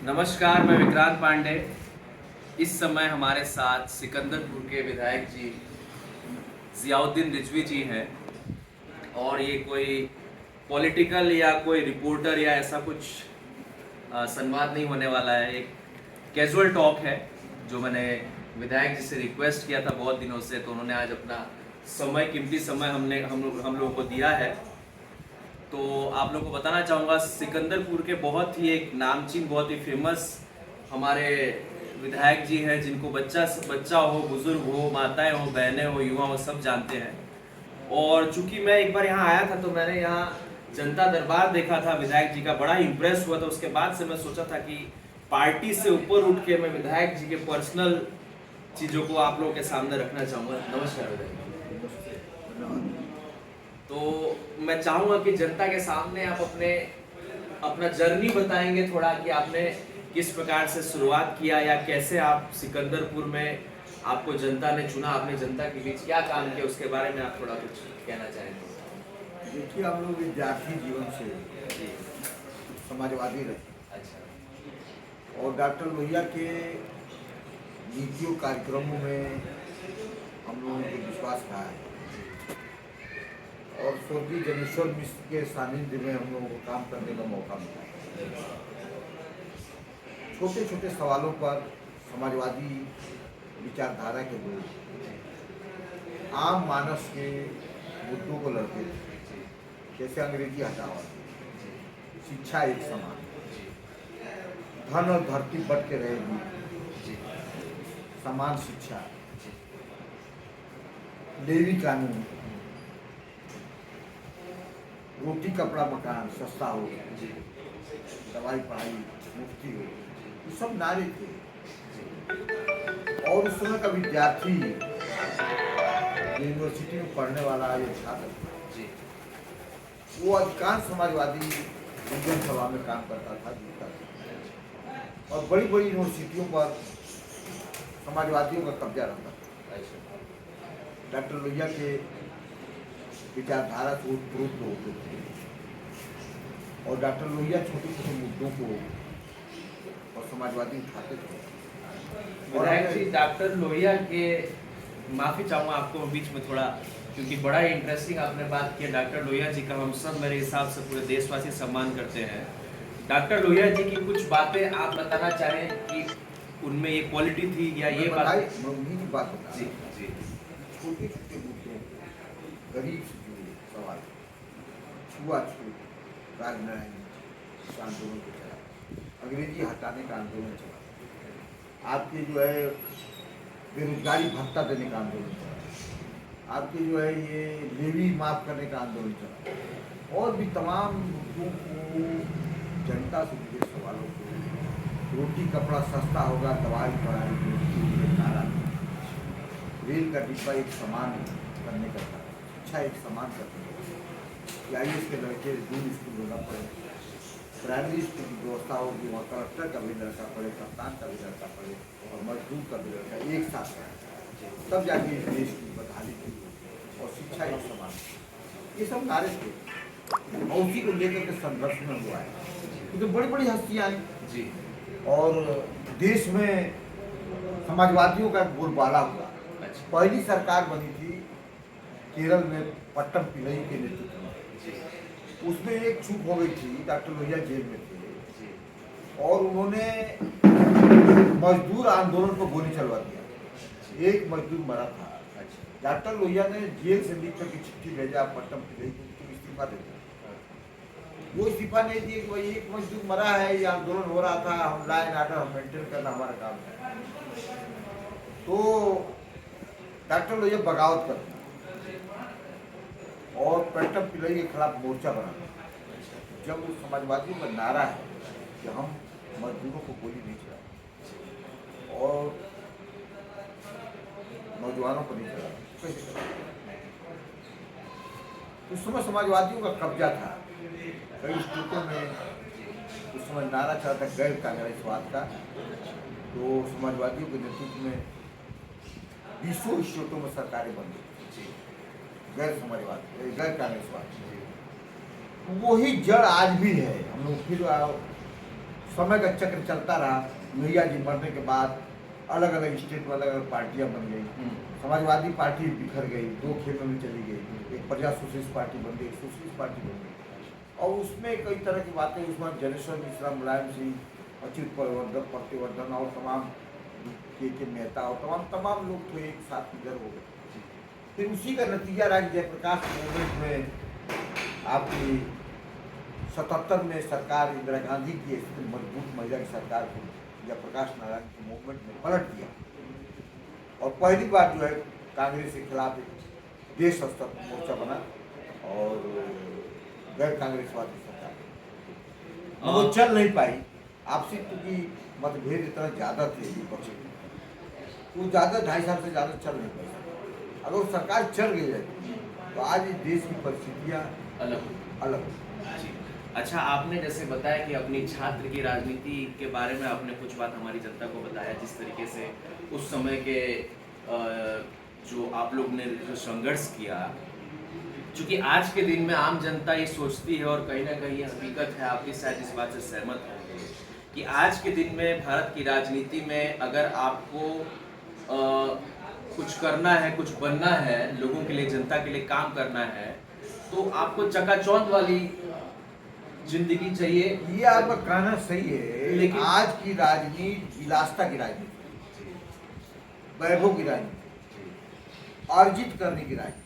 नमस्कार, मैं विक्रांत पांडे। इस समय हमारे साथ सिकंदरपुर के विधायक जी ज़ियाउद्दीन रिजवी जी हैं और ये कोई पॉलिटिकल या कोई रिपोर्टर या ऐसा कुछ संवाद नहीं होने वाला है। एक कैजुअल टॉक है जो मैंने विधायक जी से रिक्वेस्ट किया था बहुत दिनों से, तो उन्होंने आज अपना कीमती समय हम लोगों को दिया है। तो आप लोगों को बताना चाहूँगा, सिकंदरपुर के बहुत ही एक नामचीन, बहुत ही फेमस हमारे विधायक जी हैं, जिनको बच्चा हो, बुजुर्ग हो, माताएं हो, बहनें हो, युवा हो, सब जानते हैं। और चूंकि मैं एक बार यहाँ आया था तो मैंने यहाँ जनता दरबार देखा था विधायक जी का, बड़ा ही इम्प्रेस हुआ था। उसके बाद से मैं सोचा था कि पार्टी से ऊपर उठ के मैं विधायक जी के पर्सनल चीज़ों को आप लोगों के सामने रखना चाहूँगा। नमस्कार विधायक। तो मैं चाहूँगा कि जनता के सामने आप अपना जर्नी बताएंगे थोड़ा, कि आपने किस प्रकार से शुरुआत किया या कैसे आप सिकंदरपुर में आपको जनता ने चुना, आपने जनता के बीच क्या काम किया, उसके बारे में आप थोड़ा कुछ कहना चाहेंगे। देखिए, हम लोग विद्यार्थी जीवन से समाजवादी रहे। अच्छा। और डॉक्टर लोहिया के नीतियों कार्यक्रमों में हम लोगों को विश्वास रहा है और स्वर्गीय जनेश्वर मिश्र के सानिध्य में हम लोगों को काम करने का मौका मिला। छोटे छोटे सवालों पर समाजवादी विचारधारा के लोग आम मानस के मुद्दों को लड़ते थे, जैसे अंग्रेजी हटाओ, शिक्षा एक समान, धन और धरती बट के रहेगी, समान शिक्षा, लेवी कानून, रोटी कपड़ा मकान सस्ता हो, दवाई पढ़ाई मुफ्ती हो, ये सब नारे थे। और उस समय का विद्यार्थी, यूनिवर्सिटी में पढ़ने वाला ये छात्र, वो अधिकांश समाजवादी विज्ञान सभा में काम करता था, जीतता था। और बड़ी बड़ी यूनिवर्सिटियों पर समाजवादियों का कब्जा रहता था। डॉक्टर लोहिया के विचारधारा से उत्प्रोत होते थे और डॉक्टर लोहिया छोटे छोटे मुद्दों को और समाजवादी उठाते थे। विधायक जी, डॉक्टर लोहिया के, माफ़ी चाहूँगा आपको बीच में थोड़ा, क्योंकि बड़ा ही इंटरेस्टिंग आपने बात की। डॉक्टर लोहिया जी का हम सब मेरे हिसाब से पूरे देशवासी सम्मान करते हैं। डॉक्टर लोहिया जी की कुछ बातें आप बताना चाहें कि उनमें ये क्वालिटी थी या ये बात? मैं उन्हीं की बात बता। जी जी। छोटे छोटे मुद्दों, गरीब से जुड़े सवाल, छुआछूत, राजनारायण का आंदोलन को चला, अंग्रेजी हटाने का आंदोलन चला, आपके जो है बेरोजगारी भत्ता देने का आंदोलन चला, आपके जो है ये लेवी माफ करने का आंदोलन चला, और भी तमाम मुद्दों को, जनता से जुड़े सवालों को, रोटी कपड़ा सस्ता होगा, दवाई पढ़ाई मुफ्ती, नारा, रेल का डिब्बा एक समान करने का था, शिक्षा एक समान करने का, IAS के लड़के दूर स्कूल होना पड़े, प्राइमरी स्कूल की व्यवस्था होगी, वहाँ कलेक्टर का भी लड़का पड़े, कप्तान का भी लड़का पड़े और मजदूर का भी लड़का एक साथ रहे, तब जाके इस देश की बदहाली की। और शिक्षा एक समान, ये सब नारे थे और उसी को लेकर के संघर्ष में हुआ है, क्योंकि बड़ी बड़ी हस्तियाँ आई जी। और देश में समाजवादियों का बोलबाला हुआ। पहली सरकार बनी थी केरल में पट्टम पिल्लई के नेतृत्व में, उसमें एक चूक हो गई थी, डॉक्टर लोहिया जेल में थे और उन्होंने मजदूर आंदोलन को गोली चलवा दिया, एक मजदूर मरा था। डॉक्टर लोहिया ने जेल से लिख करके चिट्ठी भेजा पट्टम पिल्लई को, तुम इस्तीफा दे दो। वो इस्तीफा नहीं दिए कि भाई एक मजदूर मरा है, ये आंदोलन हो रहा था, हम लाइन आर्डर मेंटेन करना हमारा काम है। तो डॉक्टर लोहिया बगावत करते और पट्टम पिल्लई के खिलाफ मोर्चा बनाते। जब उस समाजवादियों का नारा है कि हम मजदूरों को गोली नहीं चलाए और नौजवानों को नहीं चलाए, उस समय समाजवादियों का कब्जा था कई स्टेटों में। उस समय नारा चला था गैर कांग्रेसवाद का, तो समाजवादियों के नेतृत्व में 20 स्टेटों में सरकारें बन गई गैर समाजवाद, गैर कांग्रेसवाद। वही जड़ आज भी है। हम लोग फिर समय का चक्र चलता रहा। लोहिया जी मरने के बाद अलग अलग स्टेट में अलग अलग पार्टियां बन गई। समाजवादी पार्टी बिखर गई, दो खेलों में चली गई। एक प्रजा सोशलिस्ट पार्टी बन गई, एक सोशलिस्ट पार्टी बन गई। और उसमें कई तरह की बातें, उसमें जनेश्वर मिश्रा, मुलायम सिंह, अच्युत प्रतिवर्धन और तमाम के मेहता और तमाम लोग तो एक साथ इधर हो गए। फिर उसी का नतीजा रहा कि जयप्रकाश मूवमेंट में आपकी 77 में सरकार इंदिरा गांधी की मजबूत महिला की सरकार को जयप्रकाश नारायण के मूवमेंट में पलट दिया और पहली बार जो है कांग्रेस के खिलाफ एक देश स्तर पर मोर्चा बना और गैर कांग्रेसवादी सरकार वो चल नहीं पाई। आपसी क्योंकि मतभेद इतना ज़्यादा थे विपक्ष में, वो ज़्यादा 2.5 साल से ज़्यादा चल नहीं पाई। अगर वो सरकार चल गई रहती तो आज इस देश की परिस्थितियाँ अलग। अच्छा, आपने जैसे बताया कि अपनी छात्र की राजनीति के बारे में आपने कुछ बात हमारी जनता को बताया, जिस तरीके से उस समय के जो आप लोग ने जो संघर्ष किया, क्योंकि आज के दिन में आम जनता ये सोचती है और कहीं ना कहीं हकीकत है, आपके शायद इस बात से सहमत होंगे कि आज के दिन में भारत की राजनीति में अगर आपको कुछ करना है, कुछ बनना है, लोगों के लिए, जनता के लिए काम करना है, तो आपको चकाचौंध वाली जिंदगी चाहिए। ये आपका कहना सही है, लेकिन आज की राजनीति विलासता की राजनीति, वैभव की राजनीति, अर्जित करने की राजनीति,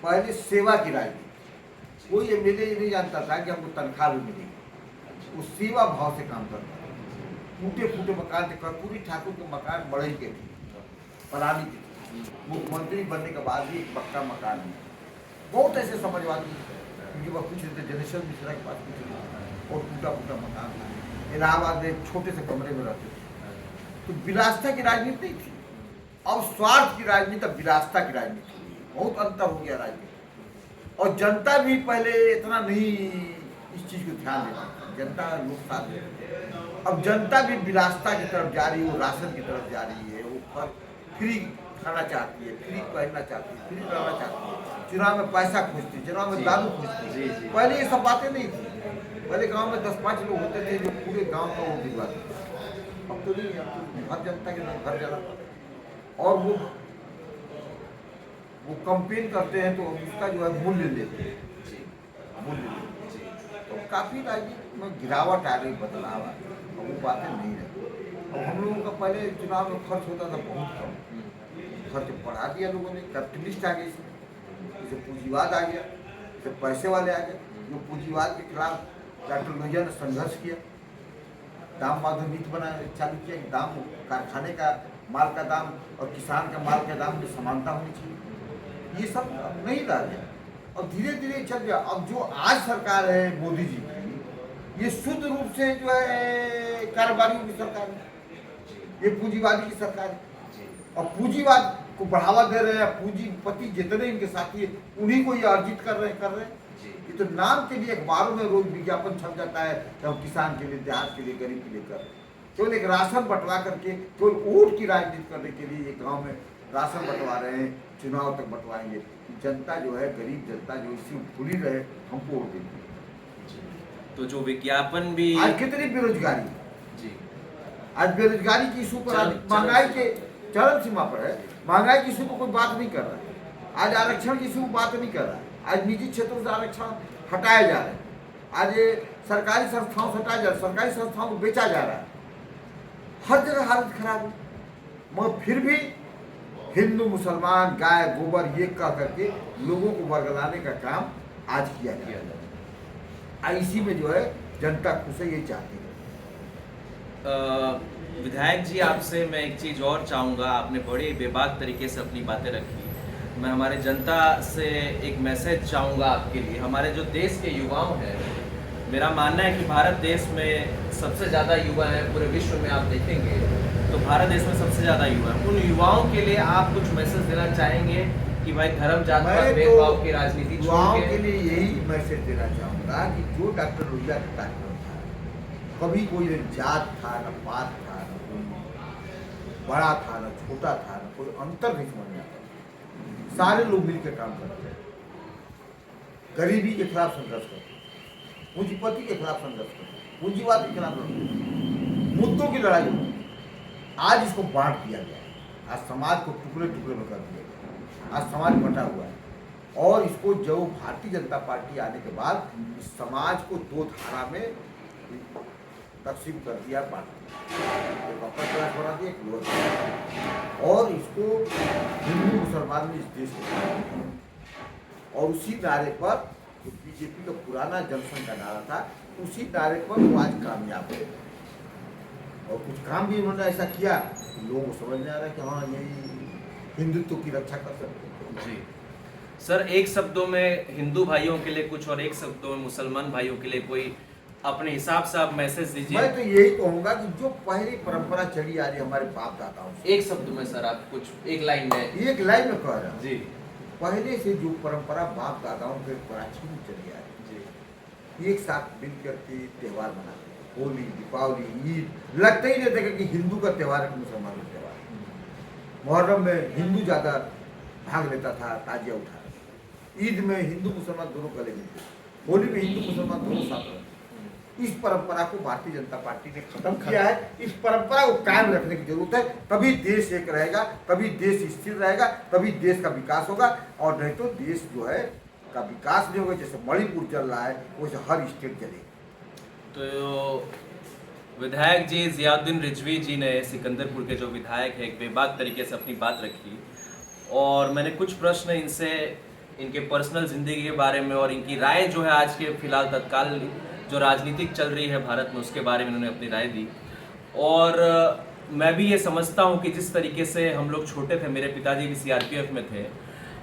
पहले सेवा की राजनीति। कोई एमएलए ये नहीं जानता था कि हमको तनख्वाह भी मिलेगी, वो सेवा भाव से काम करता था। टूटे फूटे मकान थे, कर्पूरी ठाकुर के मकान बड़े के थे, पलानी के। मुख्यमंत्री बनने के बाद भी एक पक्का मकान है। बहुत ऐसे समझवादी क्योंकि वह कुछ थे, जनेश्वर मिश्रा के पास कुछ और टूटा फूटा मकान था। इलाहाबाद में एक छोटे से कमरे में रहते थे। तो विलासता की राजनीति नहीं थी। अब स्वार्थ की राजनीति, अब विलासता की राजनीति, बहुत अंतर हो गया राजनीति। और जनता भी पहले इतना नहीं इस चीज को ध्यान देता था, जनता लोग साथ देते थे। अब जनता भी विलासता की तरफ जा रही है, वो राशन की तरफ जा रही है, वो फ्री खाना चाहती है, फ्री पहनना चाहती है, फ्री रहना चाहती है, चुनाव में पैसा खोजती है, चुनाव में दारू खोजती है। पहले ये सब बातें नहीं थी। पहले गांव में 10-5 लोग होते थे जो पूरे गांव का वो भिजवाते थे। अब तो नहीं, अब तो हर जनता के घर जाना पड़ता और वो कंपेन करते हैं तो उसका जो है मूल्य लेते हैं, तो काफ़ी राजनीति में गिरावट आ रही, बदलाव आ रही, और वो बातें नहीं रहती। और हम लोगों का पहले चुनाव में खर्च होता था बहुत कम, खर्च बढ़ा दिया लोगों ने, कैपिटलिस्ट आ गए इसमें, इसे पूंजीवाद आ गया, इसे पैसे वाले आ गए। जो पूंजीवाद के खिलाफ डॉक्टर लोहिया ने संघर्ष किया, दाम माधव नीति बनाया, चालू किया कि दाम, कारखाने का माल का दाम और किसान का माल का दाम में समानता होनी चाहिए। ये सब नहीं रह गया और धीरे धीरे चल गया। अब जो आज सरकार है मोदी जी की, ये शुद्ध रूप से जो है कारोबारियों की सरकार है, ये पूंजीवादी की सरकार है। और पूंजीवाद को बढ़ावा दे रहे हैं, पूंजीपति जितने इनके साथी है उन्हीं को ये अर्जित कर रहे हैं। ये तो नाम के लिए अखबारों में रोज विज्ञापन छप जाता है कि हम किसान के लिए, देहात के लिए, गरीब के लिए कर रहे हैं। केवल एक राशन बंटवा करके, केवल वोट की राजनीति करने के लिए ये गाँव में राशन बंटवा रहे हैं, चुनाव तक बंटवाएंगे। जनता जो है, गरीब जनता जो इसी भूली रहे, हमको वोट देंगे। तो जो विज्ञापन भी, आज कितनी बेरोजगारी जी, आज बेरोजगारी की इशू पर, महंगाई के चरम सीमा पर है, महंगाई की इशू पर कोई बात नहीं कर रहा है। आज आरक्षण की इशू बात नहीं कर रहा है। आज निजी क्षेत्रों से आरक्षण हटाया जा रहा है, आज ये सरकारी संस्थाओं से हटाया जा रहा है, सरकारी संस्थाओं को बेचा जा रहा है। हर जगह हालत खराब है, मगर फिर भी हिंदू मुसलमान गाय गोबर ये कह करके लोगों को बरगलाने का काम आज किया जा रहा है। इसी में जो है जनता खुश है, ये चाहती है। विधायक जी, आपसे मैं एक चीज़ और चाहूँगा। आपने बड़े बेबाक तरीके से अपनी बातें रखी। मैं हमारे जनता से एक मैसेज चाहूँगा आपके लिए। हमारे जो देश के युवाओं हैं, मेरा मानना है कि भारत देश में सबसे ज़्यादा युवा हैं, पूरे विश्व में आप देखेंगे तो भारत देश में सबसे ज़्यादा युवा हैं। उन युवाओं के लिए आप कुछ मैसेज देना चाहेंगे कि भाई धर्म जात पात भेदभाव की राजनीति छोड़ युवाओं के लिए यही मैसेज देना चाहूँगा कि जो डॉक्टर लोहिया का कार्यक्रम था, कभी कोई जात था, न पात था, न कोई बड़ा था, न छोटा था, न कोई अंतर नहीं समझ में आता। सारे लोग मिलकर काम करते हैं, गरीबी के खिलाफ संघर्ष करते हैं, पूंजीपति के खिलाफ संघर्ष करते हैं, पूंजीवाद के खिलाफ लड़ो, मुद्दों की लड़ाई हो। आज इसको बांट दिया गया है, आज समाज को टुकड़े टुकड़े में कर दिया गया, आज समाज बटा हुआ है। और इसको जो भारतीय जनता पार्टी आने के बाद इस समाज को दो धारा में तकसीम कर दिया, बांट दिया, एक अपर क्लास बना दिया, एक लोअर क्लास, और इसको हिंदू मुसलमान में इस देश को बना दिया। और उसी नारे पर जो बीजेपी का पुराना जनसंघ का नारा था, उसी नारे पर वो आज कामयाब है। और कुछ काम भी उन्होंने ऐसा किया कि लोगों को समझ में आ रहा है कि हाँ यही हिंदुत्व की रक्षा कर सकते हैं। जी सर, एक शब्दों में हिंदू भाइयों के लिए कुछ और एक शब्दों में मुसलमान भाइयों के लिए कोई अपने हिसाब से आप मैसेज दीजिए। मैं तो यही कहूँगा कि जो पहली परंपरा चली आ रही है हमारे बाप दादाओं से, एक शब्द में सर आप कुछ एक लाइन में। एक लाइन में कह रहा हूँ जी पहले से जो परंपरा बाप दादाओं के प्राचीन चली आ रही जी है, एक साथ मिल करके त्यौहार मनाते हैं, होली, दीपावली, ईद, लगता ही नहीं था कि हिंदू का त्यौहार है कि मुसलमान का त्यौहार है। मुहर्रम में हिंदू ज़्यादा भाग लेता था, ताजिया उठा, ईद में हिंदू मुसलमान दोनों गले मिलते, होली में हिंदू मुसलमान दोनों साथ रहते। इस परंपरा को भारतीय जनता पार्टी ने खत्म किया है। इस परंपरा को कायम रखने की जरूरत है, तभी देश एक रहेगा, तभी देश स्थिर रहेगा, तभी देश का विकास होगा। और नहीं तो देश जो है का विकास नहीं होगा। जैसे मणिपुर चल रहा है वैसे हर स्टेट चलेगी। तो विधायक जी जियाउद्दीन रिजवी जी ने सिकंदरपुर के जो विधायक है एक बेबाक तरीके से अपनी बात रखी, और मैंने कुछ प्रश्न इनसे इनके पर्सनल ज़िंदगी के बारे में और इनकी राय जो है आज के फिलहाल तत्काल जो राजनीतिक चल रही है भारत में उसके बारे में उन्होंने अपनी राय दी। और मैं भी ये समझता हूँ कि जिस तरीके से हम लोग छोटे थे, मेरे पिताजी भी सीआरपीएफ में थे,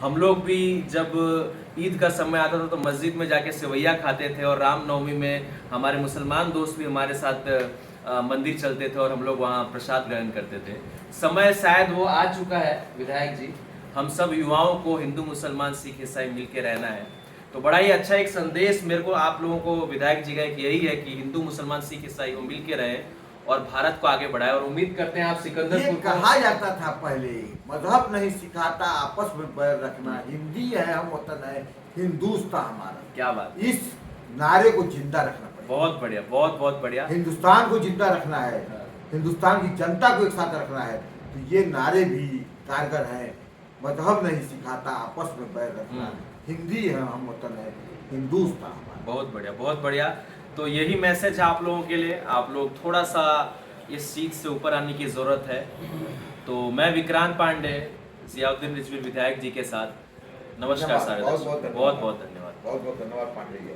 हम लोग भी जब ईद का समय आता था तो मस्जिद में जाके सेवैया खाते थे, और रामनवमी में हमारे मुसलमान दोस्त भी हमारे साथ मंदिर चलते थे और हम लोग वहाँ प्रसाद ग्रहण करते थे। समय शायद वो आ चुका है विधायक जी, हम सब युवाओं को हिंदू मुसलमान सिख ईसाई मिल के रहना है। तो बड़ा ही अच्छा एक संदेश मेरे को आप लोगों को विधायक जी का एक यही है कि हिंदू मुसलमान सिख ईसाई वो मिल के रहे और भारत को आगे बढ़ाए। और उम्मीद करते हैं आप सिकंदरपुर ये कहा जाता था पहले, मजहब नहीं सिखाता आपस में बैर रखना, हिंदी है हम वतन है, हिंदुस्तान हमारा। क्या बात, इस नारे को जिंदा रखना पड़ेगा। बहुत बढ़िया, बहुत बहुत बढ़िया। हिंदुस्तान को जिंदा रखना है, हिंदुस्तान की जनता को एक साथ रखना है। तो ये नारे भी कारगर हैं। मजहब नहीं सिखाता आपस में बैर रखना, हिंदी है हम वतन है, हिंदुस्तान हमारा। बहुत बढ़िया, बहुत बढ़िया। तो यही मैसेज है आप लोगों के लिए, आप लोग थोड़ा सा इस चीज़ से ऊपर आने की ज़रूरत है। तो मैं विक्रांत पांडे जियाउद्दीन रिजवी विधायक जी के साथ नमस्कार सारे दर्शकों, बहुत बहुत धन्यवाद। बहुत बहुत धन्यवाद पांडे जी।